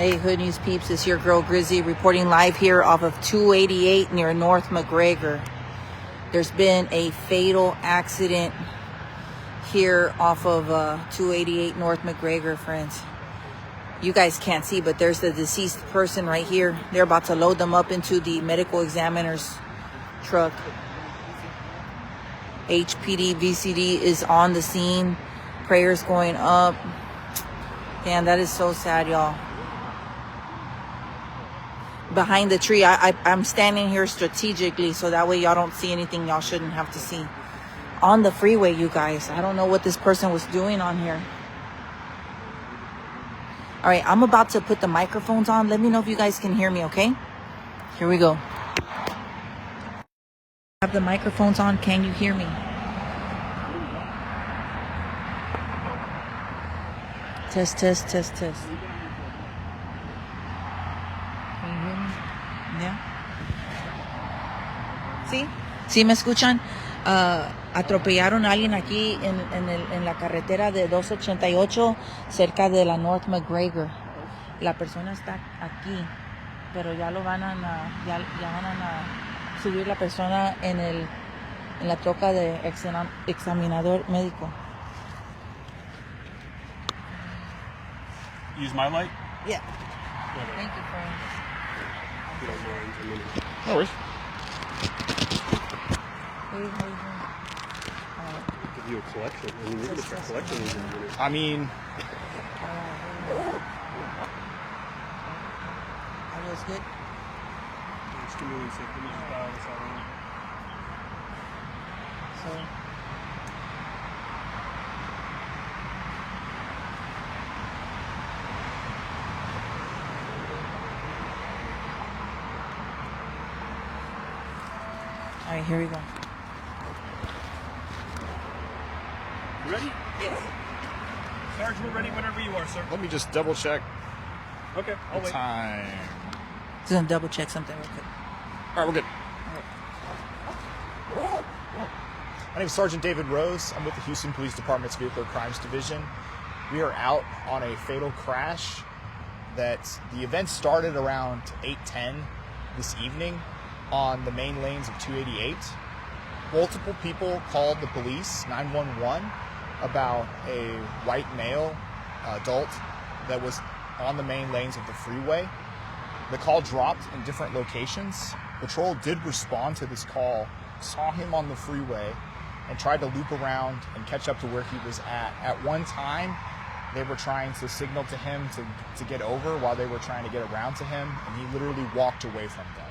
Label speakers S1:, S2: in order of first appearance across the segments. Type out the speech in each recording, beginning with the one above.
S1: Hey, Hood News peeps, it's your girl Grizzy reporting live here off of 288 near North Macgregor. There's been a fatal accident here off of 288 North Macgregor, friends. You guys can't see, but there's the deceased person right here. They're about to load them up into the medical examiner's truck. HPD VCD is on the scene. Prayers going up. Damn, that is so sad, y'all. Behind the tree, I'm standing here strategically so that way y'all don't see anything y'all shouldn't have to see. On the freeway, you guys. I don't know what this person was doing on here. All right, I'm about to put the microphones on. Let me know if you guys can hear me, okay? Here we go. Have the microphones on. Can you hear me? Test, test, test, test. Can you hear me? Yeah. ¿Sí? ¿Sí me escuchan? Atropellaron a alguien aquí en la carretera de 288 cerca de la North Macgregor. La persona está aquí, pero ya lo van a subir la persona en la troca de examinador médico.
S2: Use my light?
S1: Yeah. Thank you, friend.
S2: You don't mind. I mean,
S3: No worries.
S2: give you a collection. I mean, you can start collecting these in a minute.
S3: I mean,
S1: That was good.
S2: Just give me 1 second. Let me just dial this out.
S1: So, all right, here we go.
S2: You ready?
S1: Yes.
S2: Sergeant, we're ready whenever you are, sir.
S3: let me just double check
S2: Okay, I'll
S3: the
S2: wait.
S3: time.
S1: Just gonna double check something real quick.
S3: All right, we're good. My name is Sergeant David Rose. I'm with the Houston Police Department's Vehicular Crimes Division. We are out on a fatal crash that the event started around 8:10 this evening on the main lanes of 288. Multiple people called the police, 911, about a white male adult that was on the main lanes of the freeway. The call dropped in different locations. Patrol did respond to this call, saw him on the freeway, and tried to loop around and catch up to where he was at. At one time, they were trying to signal to him to get over while they were trying to get around to him, and he literally walked away from them.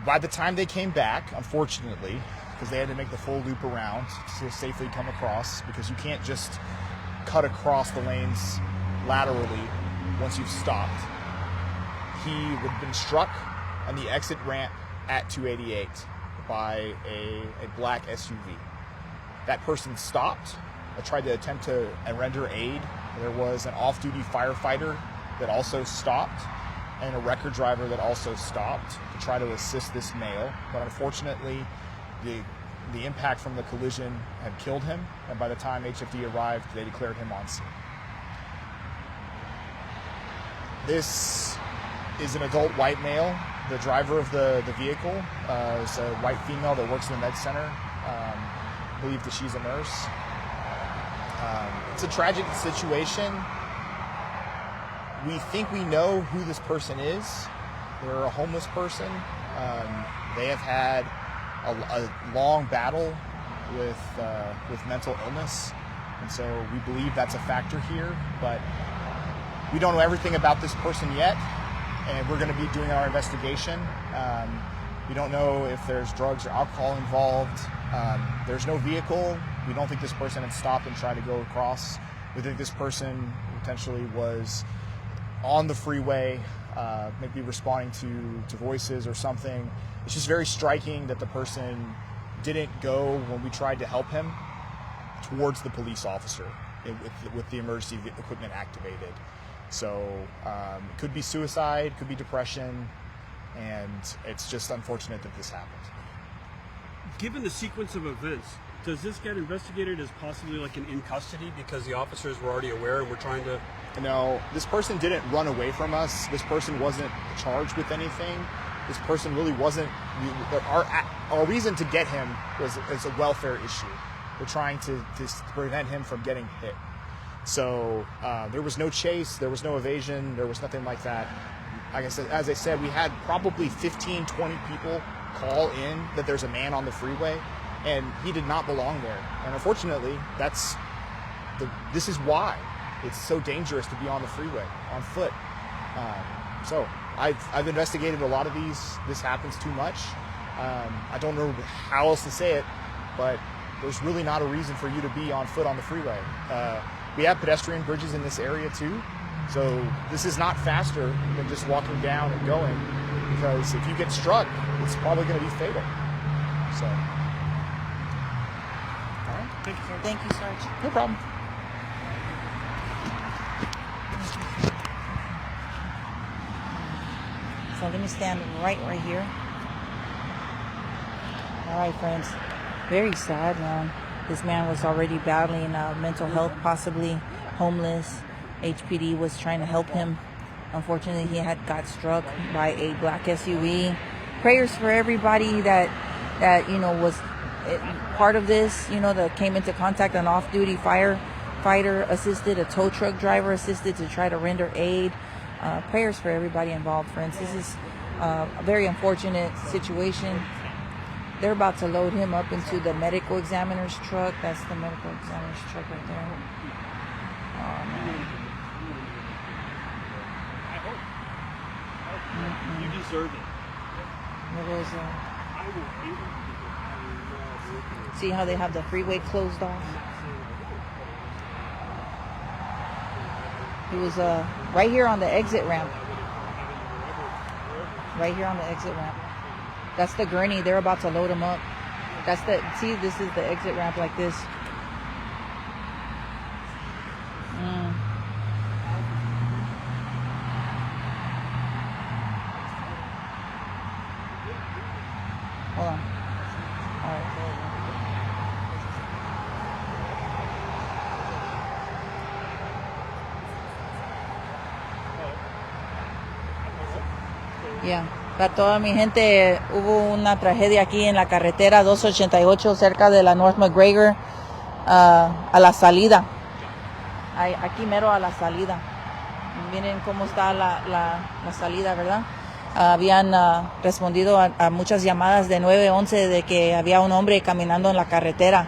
S3: By the time they came back, unfortunately, because they had to make the full loop around to safely come across, because you can't just cut across the lanes laterally once you've stopped. He would have been struck on the exit ramp at 288 by a black SUV. That person stopped, tried to attempt to render aid. There was an off-duty firefighter that also stopped, and a wrecker driver that also stopped to try to assist this male. But unfortunately, the impact from the collision had killed him, and by the time HFD arrived, they declared him on scene. This is an adult white male. The driver of the vehicle is a white female that works in the med center. I believe that she's a nurse. It's a tragic situation. We think we know who this person is. They're a homeless person. They have had a long battle with mental illness, and so we believe that's a factor here. But we don't know everything about this person yet, and we're going to be doing our investigation. We don't know if there's drugs or alcohol involved. There's no vehicle. We don't think this person had stopped and tried to go across. We think this person potentially was on the freeway, maybe responding to voices or something. It's just very striking that the person didn't go when we tried to help him towards the police officer with the emergency equipment activated. So it could be suicide, could be depression, and it's just unfortunate that this happened.
S2: Given the sequence of events, does this get investigated as possibly like an in custody because the officers were already aware and we're trying to
S3: No, this person didn't run away from us. This person wasn't charged with anything. This person really wasn't. Our reason to get him is a welfare issue. We're trying to prevent him from getting hit. So there was no chase, there was no evasion, there was nothing like that. Like I said, as I said, we had probably 15, 20 people call in that there's a man on the freeway, and he did not belong there. And unfortunately, this is why it's so dangerous to be on the freeway on foot. So I've investigated a lot of these. This happens too much. I don't know how else to say it, but there's really not a reason for you to be on foot on the freeway. We have pedestrian bridges in this area too, so this is not faster than just walking down and going, because if you get struck, it's probably going to be fatal. So, all right.
S2: Thank you, sir.
S1: Thank you, Sarge.
S3: No problem.
S1: So let me stand right here. All right, friends. Very sad, man. This man was already battling mental health, possibly homeless. HPD was trying to help him. Unfortunately, he had got struck by a black SUV. Prayers for everybody that was part of this, that came into contact. An off-duty firefighter assisted, a tow truck driver assisted to try to render aid. Prayers for everybody involved, friends. This is a very unfortunate situation. They're about to load him up into the medical examiner's truck. That's the medical examiner's truck right there. Oh, man.
S2: I hope. You deserve it.
S1: There was see how they have the freeway closed off? He was right here on the exit ramp. Right here on the exit ramp. That's the gurney. They're about to load him up. See, this is the exit ramp like this. Hold on. All right. Yeah. Para toda mi gente, hubo una tragedia aquí en la carretera 288 cerca de la North Macgregor, a la salida. Aquí mero a la salida. Miren cómo está la salida, ¿verdad? Habían respondido a muchas llamadas de 911 de que había un hombre caminando en la carretera.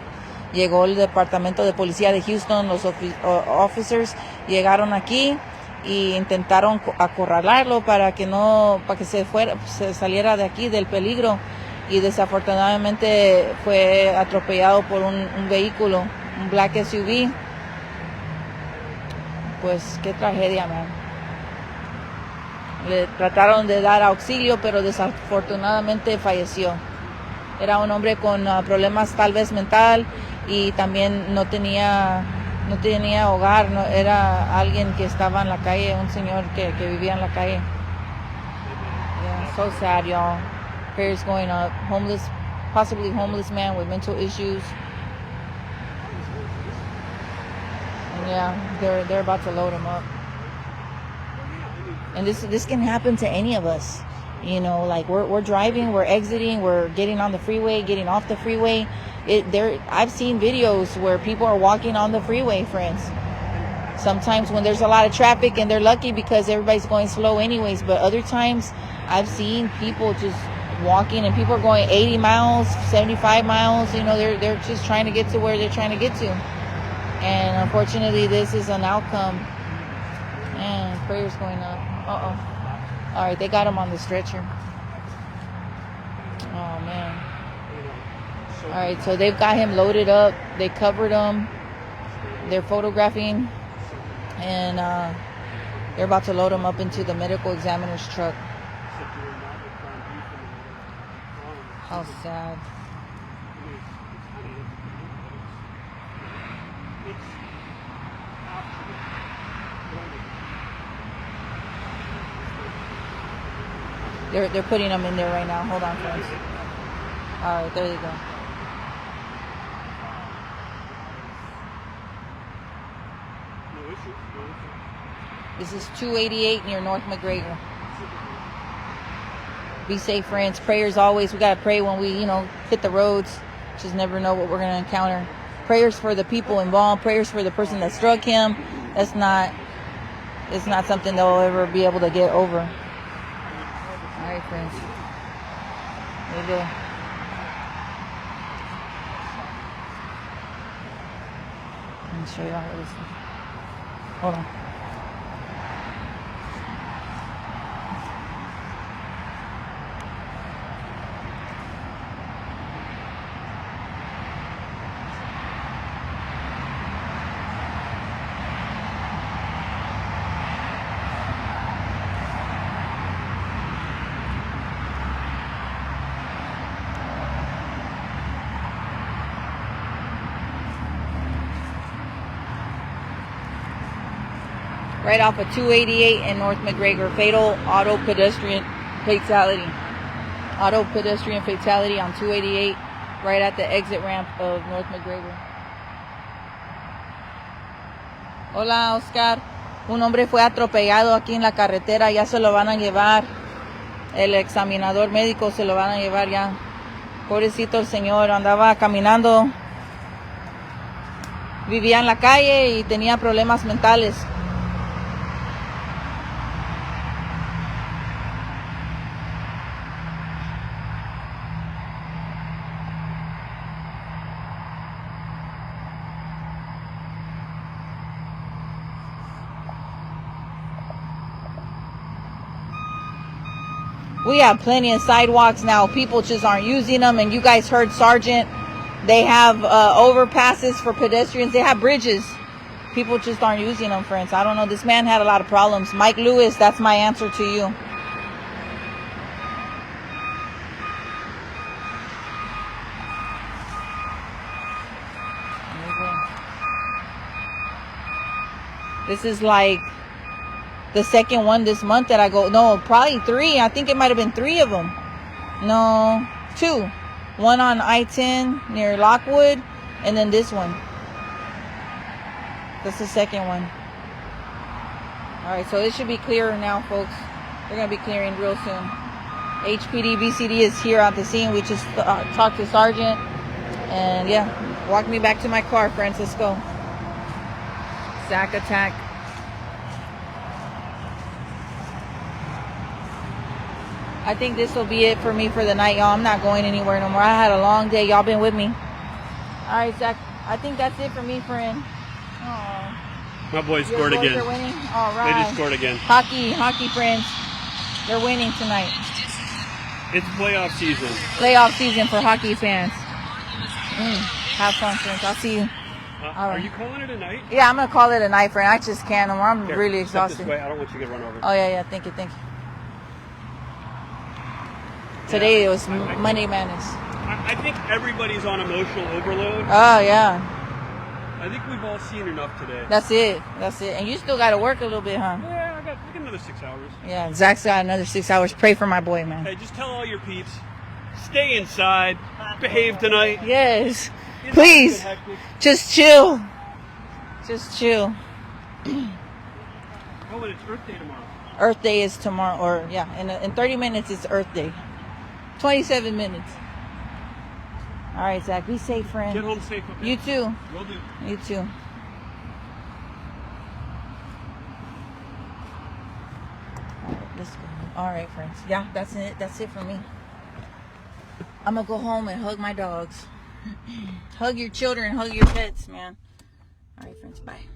S1: Llegó el departamento de policía de Houston, los officers llegaron aquí y intentaron acorralarlo para que se saliera de aquí del peligro, y desafortunadamente fue atropellado por un vehículo, un black SUV. Pues qué tragedia, man. Le trataron de dar auxilio, pero desafortunadamente falleció. Era un hombre con problemas tal vez mental, y también no tenía hogar, no, era alguien que estaba en la calle, un señor que vivía en la calle. Yeah, so sad, y'all. Prayers going up. Possibly homeless man with mental issues. And yeah, they're about to load him up. And this can happen to any of us. Like we're driving, we're exiting, we're getting on the freeway, getting off the freeway. I've seen videos where people are walking on the freeway, friends. Sometimes when there's a lot of traffic, and they're lucky because everybody's going slow anyways, but other times I've seen people just walking, and people are going 80 miles, 75 miles. They're just trying to get to where they're trying to get to. And unfortunately, this is an outcome. Man, prayers going up. All right, they got him on the stretcher. Oh, man. All right, so they've got him loaded up. They covered him. They're photographing. And they're about to load him up into the medical examiner's truck. How sad. They're putting them in there right now. Hold on, friends. All right, there you go. This is 288 near North Macgregor. Be safe, friends. Prayers always. We got to pray when we, hit the roads. Just never know what we're going to encounter. Prayers for the people involved. Prayers for the person that struck him. It's not something they'll ever be able to get over. All right, friends. There you go. Let me show you how this is. Hold on. Right off of 288 in North Macgregor. Fatal auto pedestrian fatality. Auto pedestrian fatality on 288, right at the exit ramp of North Macgregor. Hola, Oscar. Un hombre fue atropellado aquí en la carretera. Ya se lo van a llevar. El examinador médico se lo van a llevar ya. Pobrecito el señor. Andaba caminando. Vivía en la calle y tenía problemas mentales. We have plenty of sidewalks now. People just aren't using them. And you guys heard Sergeant. They have overpasses for pedestrians. They have bridges. People just aren't using them, friends. I don't know. This man had a lot of problems. Mike Lewis, that's my answer to you. This is like the second one this month that I go. No, probably 3. I think it might have been 3 of them. No, 2. One on I-10 near Lockwood, and then this one. That's the second one. All right, so it should be clearer now, folks. They're going to be clearing real soon. HPD VCD is here at the scene. We just talked to Sergeant. And yeah, walk me back to my car, friends. Let's go. Sack attack. I think this will be it for me for the night, y'all. I'm not going anywhere no more. I had a long day. Y'all been with me. All right, Zach. I think that's it for me, friend. Aww.
S2: My boys scored again.
S1: Are winning? All right.
S2: They just scored again.
S1: Hockey friends. They're winning tonight.
S2: It's playoff season.
S1: Playoff season for hockey fans. Have fun, friends. I'll see you.
S2: Are you calling it a night?
S1: Yeah, I'm going to call it a night, friend. I just can't no more. I'm really exhausted.
S2: This way. I don't want you to get run over.
S1: Oh, yeah. Thank you. Today it was Monday Madness.
S2: I think everybody's on emotional overload.
S1: Oh, yeah.
S2: I think we've all seen enough today.
S1: That's it. And you still got to work a little bit, huh?
S2: Yeah, I got another 6 hours.
S1: Yeah, Zach's got another 6 hours. Pray for my boy, man.
S2: Hey, just tell all your peeps, stay inside, behave tonight.
S1: Yes. Please. Just chill. Oh,
S2: and it's Earth Day tomorrow.
S1: Earth Day is tomorrow. Or, yeah, in 30 minutes it's Earth Day. 27 minutes. All right, Zach. Be safe, friend.
S2: Get home safe. Okay?
S1: You too.
S2: Will do.
S1: You too. All right, let's go. All right, friends. Yeah, that's it. That's it for me. I'm going to go home and hug my dogs. Hug your children. Hug your pets, man. All right, friends. Bye.